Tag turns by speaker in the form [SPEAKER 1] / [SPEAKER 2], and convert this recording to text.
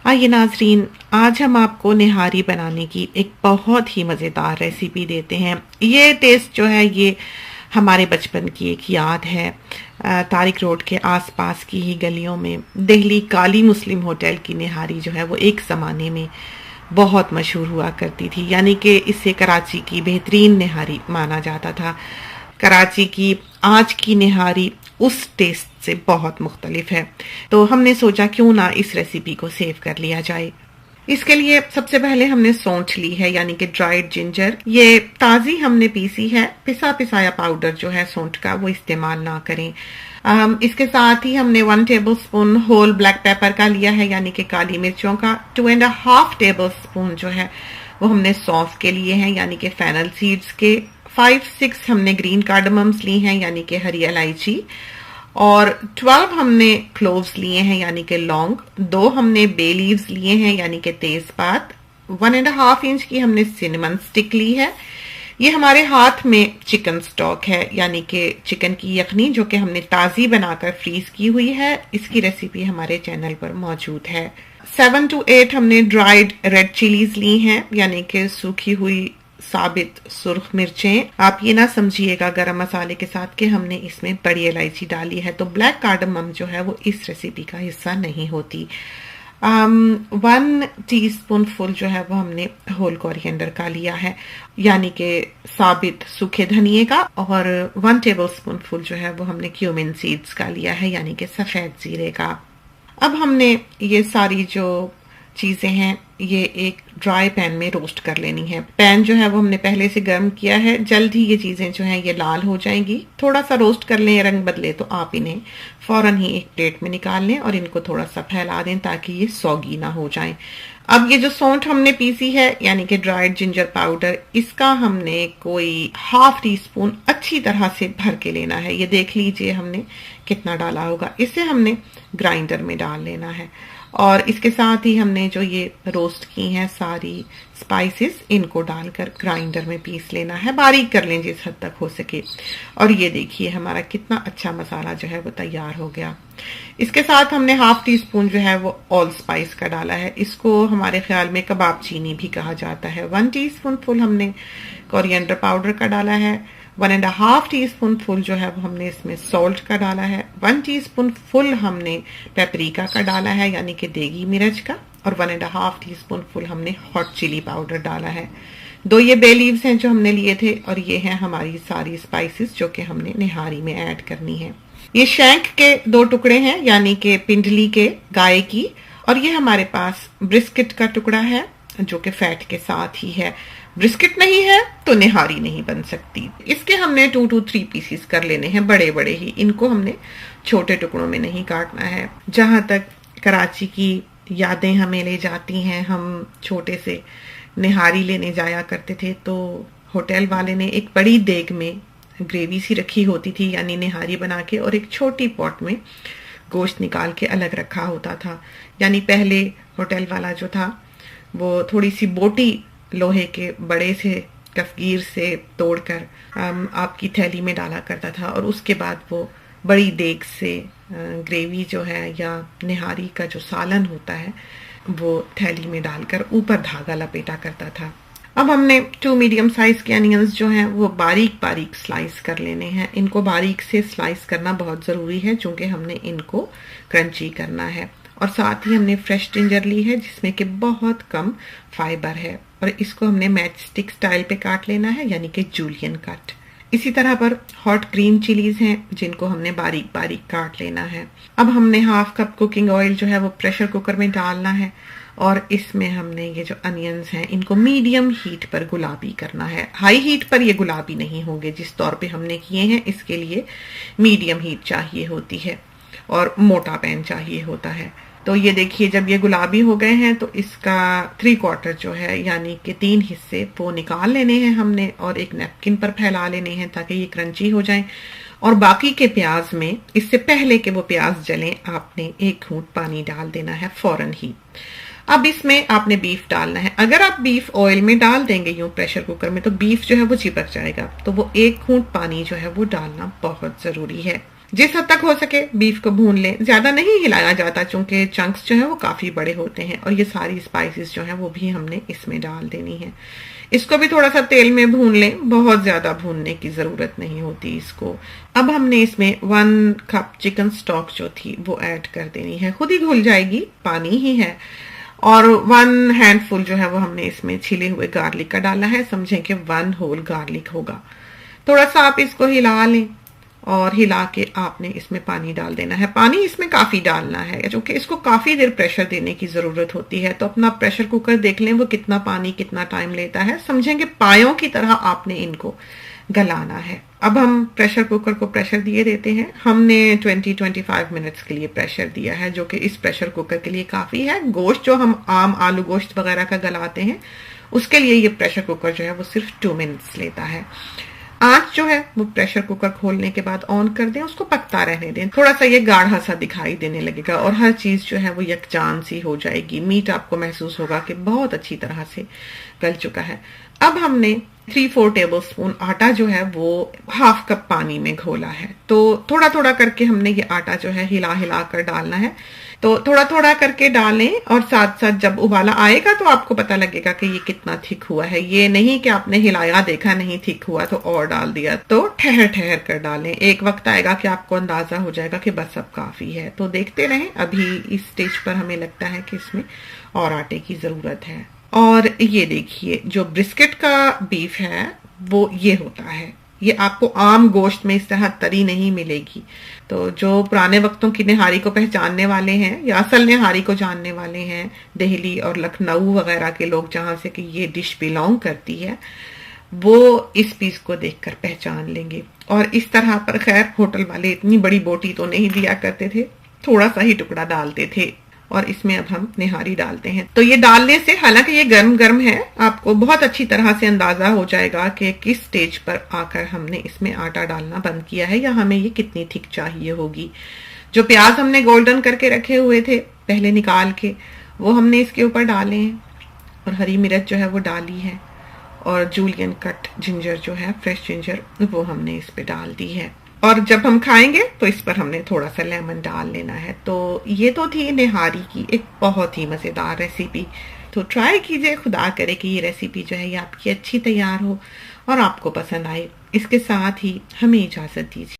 [SPEAKER 1] आइए नाज़रीन, आज हम आपको निहारी बनाने की एक बहुत ही मज़ेदार रेसिपी देते हैं। ये टेस्ट जो है ये हमारे बचपन की एक याद है। तारिक रोड के आसपास की ही गलियों में दिल्ली काली मुस्लिम होटल की निहारी जो है वो एक ज़माने में बहुत मशहूर हुआ करती थी, यानी कि इसे कराची की बेहतरीन निहारी माना जाता था। कराची की आज की निहारी उस टेस्ट से बहुत मुख्तलिफ है, तो हमने सोचा क्यों ना इस रेसिपी को सेव कर लिया जाए। इसके लिए सबसे पहले हमने सौंठ ली है, यानी कि ड्राइड जिंजर। ये ताज़ी हमने पीसी है, पिसा पिसाया पाउडर जो है सौंठ का वो इस्तेमाल ना करें। इसके साथ ही हमने 1 tablespoon whole black pepper का लिया है, यानी कि काली मिर्चों का। 2.5 टेबल स्पून जो है वो हमने सौंफ के लिए हैं, यानी कि फेनल सीड्स के। 5-6 हमने ग्रीन कार्डमम्स ली हैं, यानी कि हरी इलायची। और 12 हमने क्लोव्स लिए हैं, यानी कि लौंग। 2 हमने बे लीव्स लिए हैं, यानी कि तेजपात। 1.5 इंच की हमने सिनेमन स्टिक ली है। ये हमारे हाथ में चिकन स्टॉक है, यानी कि चिकन की यखनी, जो कि हमने ताज़ी बनाकर फ्रीज की हुई है। इसकी रेसिपी हमारे चैनल पर मौजूद है। 7 to 8 हमने ड्राइड रेड चिलीज ली हैं, यानी कि सूखी हुई साबित सुर्ख मिर्चें। आप ये ना समझिएगा गरम मसाले के साथ कि हमने इसमें बड़ी इलायची डाली है, तो ब्लैक कार्डमम जो है वो इस रेसिपी का हिस्सा नहीं होती। 1 टीस्पून फुल जो है वो हमने होल कोरिएंडर का लिया है, यानी कि साबित सूखे धनिए का। और 1 टेबल स्पून फुल जो है वो हमने क्यूमिन सीड्स का लिया है, यानी कि सफेद जीरे का। अब हमने ये सारी जो चीजें हैं ये एक ड्राई पैन में रोस्ट कर लेनी है। पैन जो है वो हमने पहले से गर्म किया है। जल्द ही ये चीजें जो हैं ये लाल हो जाएंगी। थोड़ा सा रोस्ट कर लें, रंग बदले तो आप इन्हें फौरन ही एक प्लेट में निकाल लें और इनको थोड़ा सा फैला दें ताकि ये सौगी ना हो जाए। अब ये जो सौंठ हमने पीसी है, यानी कि ड्राइड जिंजर पाउडर, इसका हमने कोई 1/2 टीस्पून अच्छी तरह से भर के लेना है। ये देख लीजिए हमने कितना डाला होगा। इसे हमने ग्राइंडर में डाल लेना है और इसके साथ ही हमने जो ये रोस्ट की हैं सारी स्पाइसेस, इनको डालकर ग्राइंडर में पीस लेना है। बारीक कर लें जिस हद तक हो सके। और ये देखिए हमारा कितना अच्छा मसाला जो है वो तैयार हो गया। इसके साथ हमने 1/2 टीस्पून जो है वो ऑल स्पाइस का डाला है। इसको हमारे ख्याल में कबाब चीनी भी कहा जाता है। 1 टीस्पून फुल हमने कोरिएंडर पाउडर का डाला है। 1.5 टीस्पून फुल जो है वो हमने इसमें सॉल्ट का डाला है। 1 टीस्पून फुल हमने पेपरिका का डाला है, यानी कि देगी मिर्च का। और 1.5 टीस्पून फुल हमने हॉट चिली पाउडर डाला है। 2 ये बे लीव्स हैं जो हमने लिए थे, और ये हैं हमारी सारी स्पाइसेस जो कि हमने निहारी में ऐड करनी है। ये शैंक के 2 टुकड़े हैं, यानी कि पिंडली के गाय की। और ये हमारे पास ब्रिस्किट का टुकड़ा है जो कि फैट के साथ ही है। ब्रिस्किट नहीं है तो निहारी नहीं बन सकती। इसके हमने 2 to 3 पीसीस कर लेने हैं, बड़े बड़े ही। इनको हमने छोटे टुकड़ों में नहीं काटना है। जहां तक कराची की यादें हमें ले जाती हैं, हम छोटे से निहारी लेने जाया करते थे तो होटल वाले ने एक बड़ी देग में ग्रेवी सी रखी होती थी, यानी निहारी बना के, और एक छोटी पॉट में गोश्त निकाल के अलग रखा होता था। यानी पहले होटल वाला जो था वो थोड़ी सी बोटी लोहे के बड़े से कफगीर से तोड़कर आपकी थैली में डाला करता था, और उसके बाद वो बड़ी देग से ग्रेवी जो है या निहारी का जो सालन होता है वो थैली में डालकर ऊपर धागा लपेटा करता था। अब हमने 2 मीडियम साइज के अनियंस जो हैं वो बारीक बारीक स्लाइस कर लेने हैं। इनको बारीक से स्लाइस करना बहुत ज़रूरी है चूँकि हमने इनको क्रंची करना है। और साथ ही हमने फ्रेश जिंजर ली है जिसमें कि बहुत कम फाइबर है, और इसको हमने मैच स्टिक स्टाइल पे काट लेना है, यानी कि जूलियन कट। इसी तरह पर हॉट ग्रीन चिलीज हैं जिनको हमने बारीक बारीक काट लेना है। अब हमने 1/2 कप कुकिंग ऑयल जो है वो प्रेशर कुकर में डालना है, और इसमें हमने ये जो अनियंस हैं इनको मीडियम हीट पर गुलाबी करना है। हाई हीट पर ये गुलाबी नहीं होंगे जिस तौर पे हमने किए हैं। इसके लिए मीडियम हीट चाहिए होती है और मोटा पैन चाहिए होता है। तो ये देखिए जब ये गुलाबी हो गए हैं तो इसका 3/4 जो है, यानी कि 3 हिस्से, वो निकाल लेने हैं हमने और एक नैपकिन पर फैला लेने हैं ताकि ये क्रंची हो जाएं। और बाकी के प्याज में इससे पहले कि वो प्याज जलें आपने 1 घूंट पानी डाल देना है फौरन ही। अब इसमें आपने बीफ डालना है। अगर आप बीफ ऑयल में डाल देंगे यूं प्रेशर कुकर में तो बीफ जो है वो चिपक जाएगा, तो वो 1 घूंट पानी जो है वो डालना बहुत जरूरी है। जिस हद तक हो सके बीफ को भून लें, ज्यादा नहीं हिलाया जाता चूंकि चंक्स जो है वो काफी बड़े होते हैं। और ये सारी स्पाइसेस जो है वो भी हमने इसमें डाल देनी है। इसको भी थोड़ा सा तेल में भून लें, बहुत ज्यादा भूनने की जरूरत नहीं होती इसको। अब हमने इसमें 1 कप चिकन स्टॉक जो थी वो ऐड कर देनी है, खुद ही घुल जाएगी, पानी ही है। और 1 हैंडफुल जो है वो हमने इसमें छिले हुए गार्लिक का डाला है, समझें कि 1 होल गार्लिक होगा। थोड़ा सा आप इसको हिला लें और हिला के आपने इसमें पानी डाल देना है। पानी इसमें काफी डालना है क्योंकि इसको काफी देर प्रेशर देने की जरूरत होती है। तो अपना प्रेशर कुकर देख लें वो कितना पानी कितना टाइम लेता है, समझेंगे पायों की तरह आपने इनको गलाना है। अब हम प्रेशर कुकर को प्रेशर दिए देते हैं। हमने 20-25 मिनट्स के लिए प्रेशर दिया है, जो कि इस प्रेशर कुकर के लिए काफी है। गोश्त जो हम आम आलू गोश्त वगैरह का गलाते हैं उसके लिए ये प्रेशर कुकर जो है वो सिर्फ 2 मिनट्स लेता है। आंच जो है वो प्रेशर कुकर खोलने के बाद ऑन कर दें, उसको पकता रहने दें। थोड़ा सा ये गाढ़ा सा दिखाई देने लगेगा और हर चीज जो है वो यकजान सी हो जाएगी। मीट आपको महसूस होगा कि बहुत अच्छी तरह से गल चुका है। अब हमने 3-4 टेबल स्पून आटा जो है वो 1/2 कप पानी में घोला है। तो थोड़ा थोड़ा करके हमने ये आटा जो है हिला हिला कर डालना है। तो थोड़ा थोड़ा करके डालें और साथ साथ जब उबाला आएगा तो आपको पता लगेगा कि ये कितना थिक हुआ है। ये नहीं कि आपने हिलाया देखा नहीं थिक हुआ तो और डाल दिया, तो ठहर ठहर कर डालें। एक वक्त आएगा कि आपको अंदाजा हो जाएगा कि बस अब काफी है, तो देखते रहें। अभी इस स्टेज पर हमें लगता है कि इसमें और आटे की जरूरत है। और ये देखिए जो ब्रिस्केट का बीफ है वो ये होता है। ये आपको आम गोश्त में इस तरह तरी नहीं मिलेगी। तो जो पुराने वक्तों की निहारी को पहचानने वाले हैं या असल निहारी को जानने वाले हैं, दिल्ली और लखनऊ वगैरह के लोग जहां से कि ये डिश बिलोंग करती है, वो इस पीस को देखकर पहचान लेंगे। और इस तरह पर खैर होटल वाले इतनी बड़ी बोटी तो नहीं दिया करते थे, थोड़ा सा ही टुकड़ा डालते थे। और इसमें अब हम निहारी डालते हैं। तो ये डालने से, हालांकि ये गर्म गर्म है, आपको बहुत अच्छी तरह से अंदाजा हो जाएगा कि किस स्टेज पर आकर हमने इसमें आटा डालना बंद किया है या हमें ये कितनी थिक चाहिए होगी। जो प्याज हमने गोल्डन करके रखे हुए थे पहले निकाल के, वो हमने इसके ऊपर डाले हैं। और हरी मिर्च जो है वो डाली है। और जूलियन कट जिंजर जो है, फ्रेश जिंजर, वो हमने इस पे डाल दी है। और जब हम खाएंगे तो इस पर हमने थोड़ा सा लेमन डाल लेना है। तो ये तो थी निहारी की एक बहुत ही मजेदार रेसिपी। तो ट्राई कीजिए, खुदा करे कि ये रेसिपी जो है ये आपकी अच्छी तैयार हो और आपको पसंद आए। इसके साथ ही हमें इजाजत दीजिए।